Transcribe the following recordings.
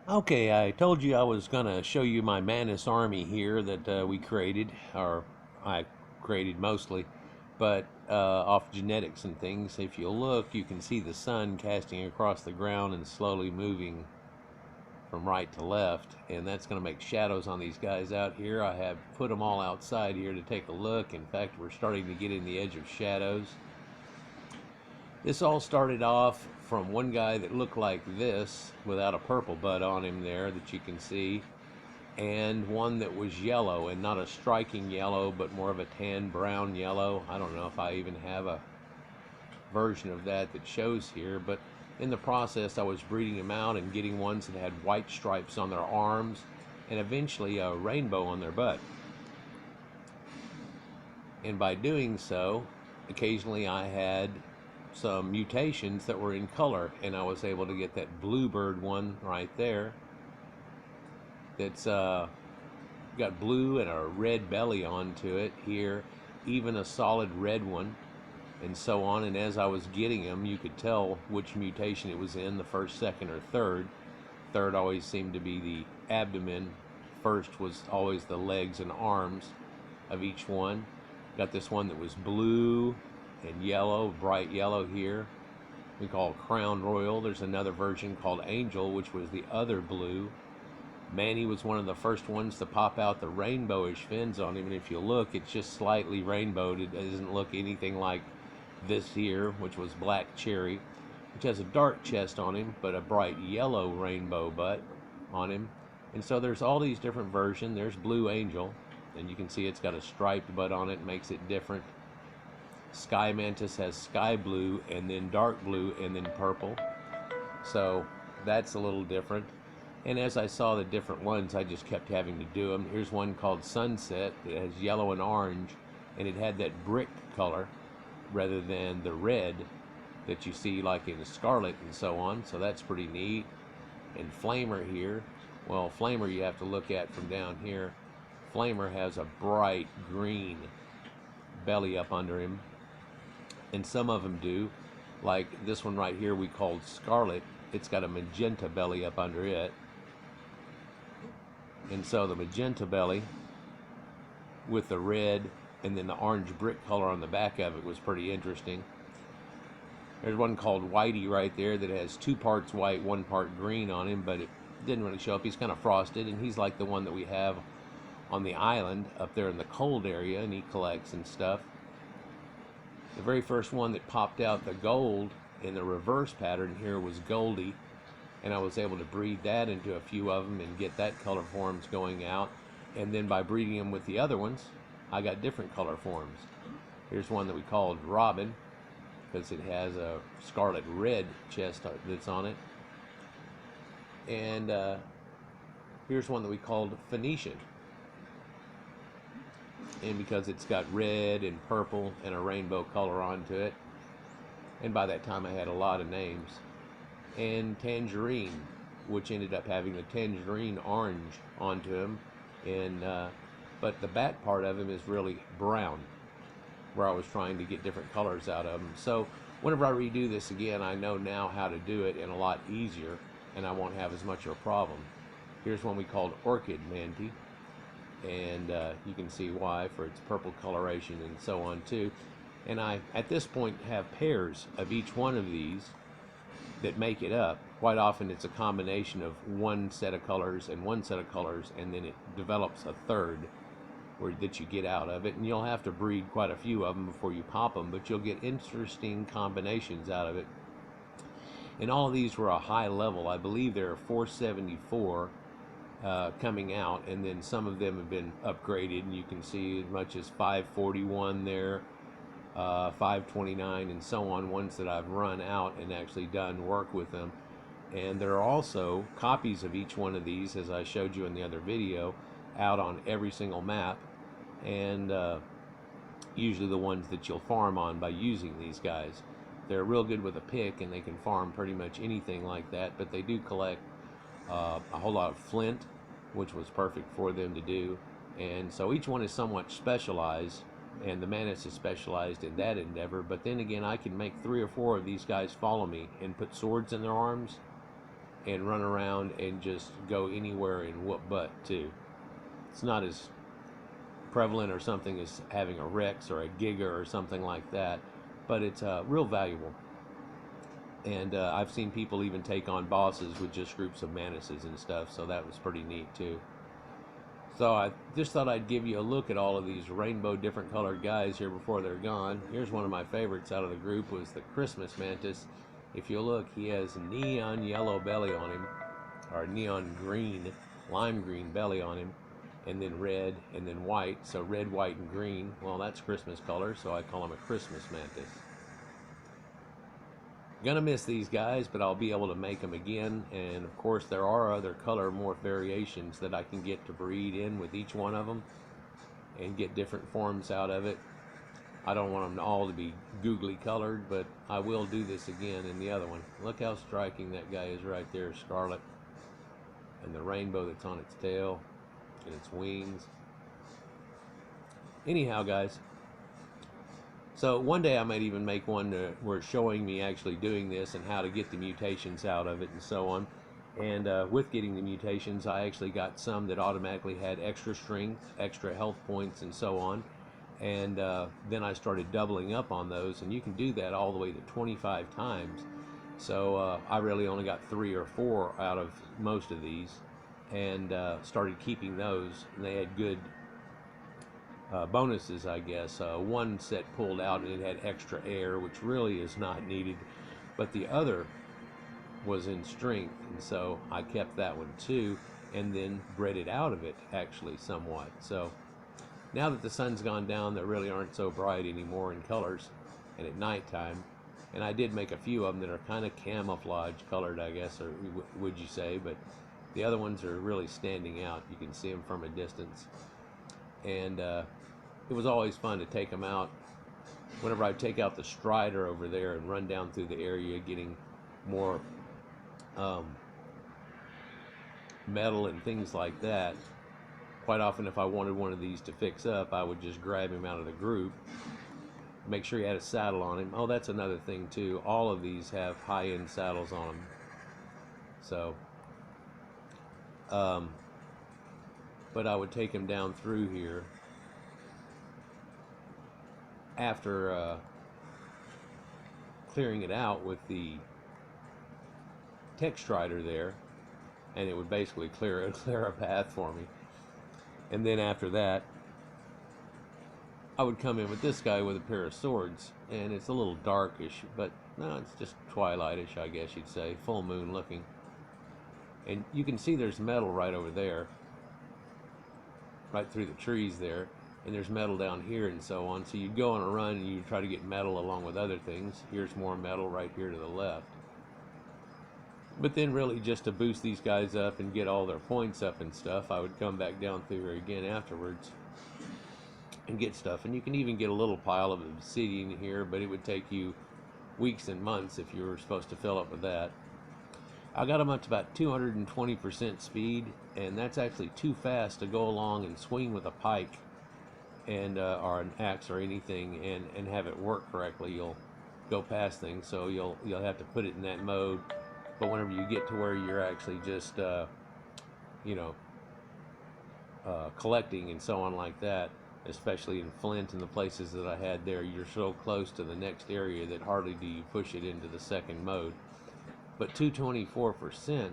Okay, I told you I was going to show you my Mantis army here that we created, or I created mostly, but off genetics and things. If you look, you can see the sun casting across the ground and slowly moving from right to left, and that's going to make shadows on these guys out here. I have put them all outside here to take a look. In fact, we're starting to get in the edge of shadows. This all started off from one guy that looked like this without a purple bud on him there that you can see, and one that was yellow, and not a striking yellow but more of a tan brown yellow. I don't know if I even have a version of that shows here, but in the process I was breeding them out and getting ones that had white stripes on their arms and eventually a rainbow on their butt. And by doing so, occasionally I had some mutations that were in color, and I was able to get that bluebird one right there that's got blue and a red belly onto it here, even a solid red one, and so on. And as I was getting them, you could tell which mutation it was in, the first, second, or third. Third always seemed to be the abdomen. First was always the legs and arms of each one. Got this one that was blue and yellow, bright yellow here. We call it Crown Royal. There's another version called Angel, which was the other blue. Manny was one of the first ones to pop out the rainbowish fins on him, and if you look, it's just slightly rainbowed. It doesn't look anything like this here, which was Black Cherry, which has a dark chest on him, but a bright yellow rainbow butt on him. And so there's all these different versions. There's Blue Angel, and you can see it's got a striped butt on it, makes it different. Sky Mantis has sky blue and then dark blue and then purple, so that's a little different. And as I saw the different ones, I just kept having to do them. Here's one called Sunset that has yellow and orange, and it had that brick color rather than the red that you see like in Scarlet and so on, so that's pretty neat. And Flamer here, well, Flamer you have to look at from down here. Flamer has a bright green belly up under him, and some of them do, like this one right here we called Scarlet. It's got a magenta belly up under it, and so the magenta belly with the red and then the orange brick color on the back of it was pretty interesting. There's one called Whitey right there that has 2 parts white, 1 part green on him, but it didn't really show up. He's kind of frosted, and he's like the one that we have on the island up there in the cold area, and he collects and stuff. The very first one that popped out the gold in the reverse pattern here was Goldie, and I was able to breed that into a few of them and get that color forms going out. And then by breeding them with the other ones, I got different color forms. Here's one that we called Robin, because it has a scarlet red chest that's on it. And here's one that we called Phoenician, and because it's got red and purple and a rainbow color onto it. And by that time I had a lot of names. And Tangerine, which ended up having the tangerine orange onto him, and but the back part of him is really brown, where I was trying to get different colors out of them. So whenever I redo this again, I know now how to do it, and a lot easier, and I won't have as much of a problem. Here's one we called Orchid Mantis, and you can see why, for its purple coloration and so on too. And I at this point have pairs of each one of these that make it up. Quite often it's a combination of one set of colors and one set of colors, and then it develops a third that you get out of it, and you'll have to breed quite a few of them before you pop them, but you'll get interesting combinations out of it. And all of these were a high level. I believe there are 474 coming out, and then some of them have been upgraded, and you can see as much as 541 there, 529 and so on, ones that I've run out and actually done work with them. And there are also copies of each one of these, as I showed you in the other video, out on every single map, and usually the ones that you'll farm on by using these guys. They're real good with a pick, and they can farm pretty much anything like that, but they do collect a whole lot of flint, which was perfect for them to do. And so each one is somewhat specialized, and the Mantis is specialized in that endeavor. But then again, I can make 3 or 4 of these guys follow me and put swords in their arms, and run around and just go anywhere and whoop butt too. It's not as prevalent or something as having a Rex or a Giga or something like that, but it's real valuable. And I've seen people even take on bosses with just groups of mantises and stuff, so that was pretty neat too. So I just thought I'd give you a look at all of these rainbow different colored guys here before they're gone. Here's one of my favorites out of the group, was the Christmas mantis. If you look, he has neon yellow belly on him, or neon green, lime green belly on him, and then red, and then white. So red, white, and green. Well, that's Christmas color, so I call him a Christmas mantis. Gonna miss these guys, but I'll be able to make them again. And of course, there are other color morph variations that I can get to breed in with each one of them and get different forms out of it. I don't want them all to be googly colored, but I will do this again in the other one. Look how striking that guy is right there, scarlet, and the rainbow that's on its tail and its wings. Anyhow, guys, so one day I might even make one where it's showing me actually doing this and how to get the mutations out of it and so on. And with getting the mutations, I actually got some that automatically had extra strength, extra health points, and so on. And then I started doubling up on those, and you can do that all the way to 25 times. So I really only got 3 or 4 out of most of these, and started keeping those, and they had good bonuses, I guess. One set pulled out and it had extra air, which really is not needed, but the other was in strength, and so I kept that one too, and then bred it out of it actually somewhat. So now that the sun's gone down, they really aren't so bright anymore in colors, and at nighttime, and I did make a few of them that are kind of camouflage colored, I guess, or would you say, but the other ones are really standing out. You can see them from a distance, and it was always fun to take them out. Whenever I take out the Strider over there and run down through the area getting more metal and things like that, quite often if I wanted one of these to fix up, I would just grab him out of the group, make sure he had a saddle on him. Oh, that's another thing too, all of these have high-end saddles on them. So but I would take him down through here after clearing it out with the Tech Strider there, and it would basically clear a path for me. And then after that, I would come in with this guy with a pair of swords, and it's a little darkish, but no, it's just twilightish, I guess you'd say, full moon looking. And you can see there's metal right over there, right through the trees there, and there's metal down here and so on. So you'd go on a run and you try to get metal along with other things. Here's more metal right here to the left. But then really just to boost these guys up and get all their points up and stuff, I would come back down through here again afterwards and get stuff. And you can even get a little pile of obsidian here, but it would take you weeks and months if you were supposed to fill up with that. I got them up to about 220% speed, and that's actually too fast to go along and swing with a pike and or an axe or anything and have it work correctly. You'll go past things, so you'll have to put it in that mode. But whenever you get to where you're actually just collecting and so on like that, especially in Flint and the places that I had there, you're so close to the next area that hardly do you push it into the second mode. But 224%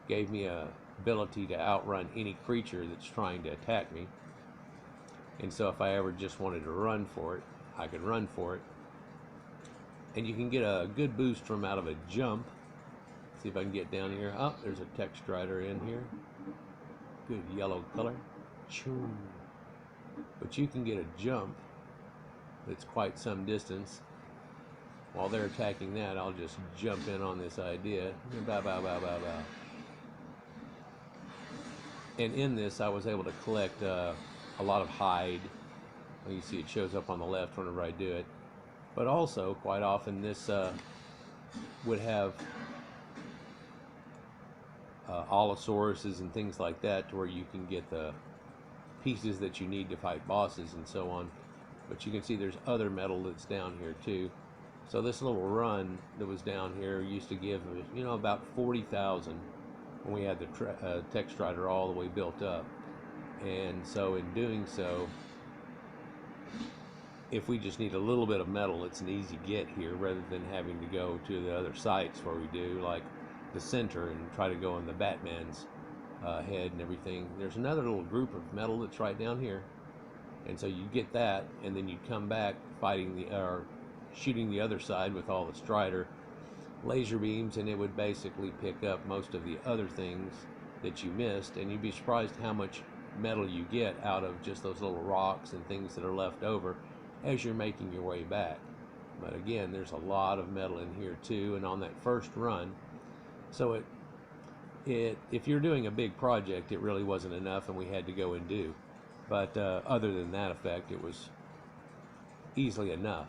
gave me a ability to outrun any creature that's trying to attack me. And so if I ever just wanted to run for it, I could run for it. And you can get a good boost from out of a jump. See if I can get down here. Oh, there's a Tech Strider in here. Good yellow color. Choo. But you can get a jump that's quite some distance. While they're attacking that, I'll just jump in on this idea. Bow, bow, bow, bow, bow. And in this, I was able to collect a lot of hide. Well, you see it shows up on the left whenever I do it. But also, quite often, this would have Allosauruses and things like that, to where you can get the pieces that you need to fight bosses and so on. But you can see there's other metal that's down here too. So this little run that was down here used to give, you know, about 40,000 when we had the tech strider all the way built up. And so in doing so, if we just need a little bit of metal, it's an easy get here rather than having to go to the other sites where we do, like the center, and try to go on the Batman's head and everything. There's another little group of metal that's right down here. And so you get that, and then you come back fighting or shooting the other side with all the strider laser beams, and it would basically pick up most of the other things that you missed, and you'd be surprised how much metal you get out of just those little rocks and things that are left over as you're making your way back. But again, there's a lot of metal in here too, and on that first run, so if you're doing a big project, it really wasn't enough, and we had to go and do. But other than that effect, it was easily enough.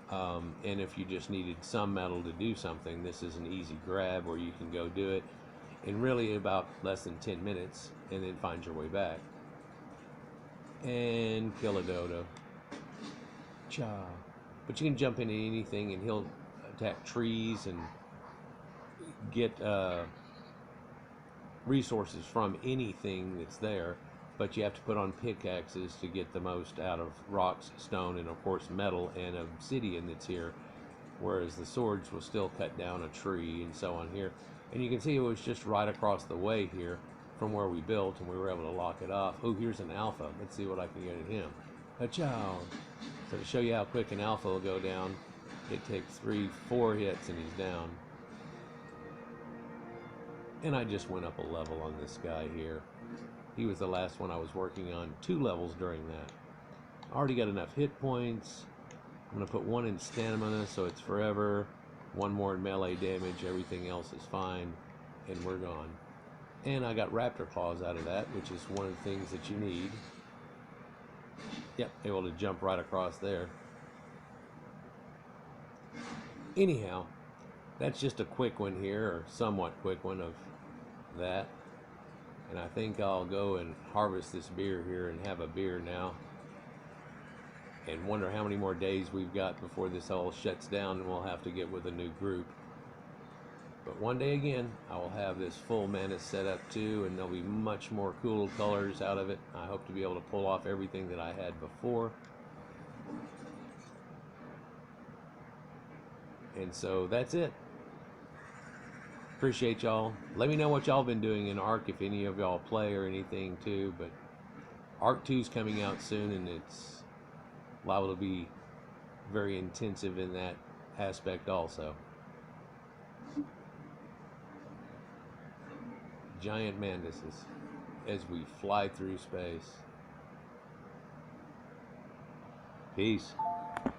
And if you just needed some metal to do something, this is an easy grab where you can go do it in really about less than 10 minutes and then find your way back. And kill a dodo. Cha. But you can jump into anything and he'll attack trees and get resources from anything that's there. But you have to put on pickaxes to get the most out of rocks, stone, and of course metal and obsidian that's here, whereas the swords will still cut down a tree and so on here. And you can see it was just right across the way here from where we built, and we were able to lock it off. Oh, here's an alpha. Let's see what I can get at him. A-chow. So to show you how quick an alpha will go down, it takes 3-4 hits and he's down. And I just went up a level on this guy here. He was the last one I was working on, 2 levels during that. I already got enough hit points. I'm going to put 1 in stamina, so it's forever. 1 more in melee damage. Everything else is fine. And we're gone. And I got raptor claws out of that, which is one of the things that you need. Yep, able to jump right across there. Anyhow, that's just a quick one here, or somewhat quick one of that. And I think I'll go and harvest this beer here and have a beer now. And wonder how many more days we've got before this all shuts down and we'll have to get with a new group. But one day again, I will have this full Mantis set up too, and there'll be much more cool colors out of it. I hope to be able to pull off everything that I had before. And so that's it. Appreciate y'all. Let me know what y'all been doing in Ark, if any of y'all play or anything too. But Ark 2 is coming out soon, and it's liable to be very intensive in that aspect also. Giant mantises as we fly through space. Peace.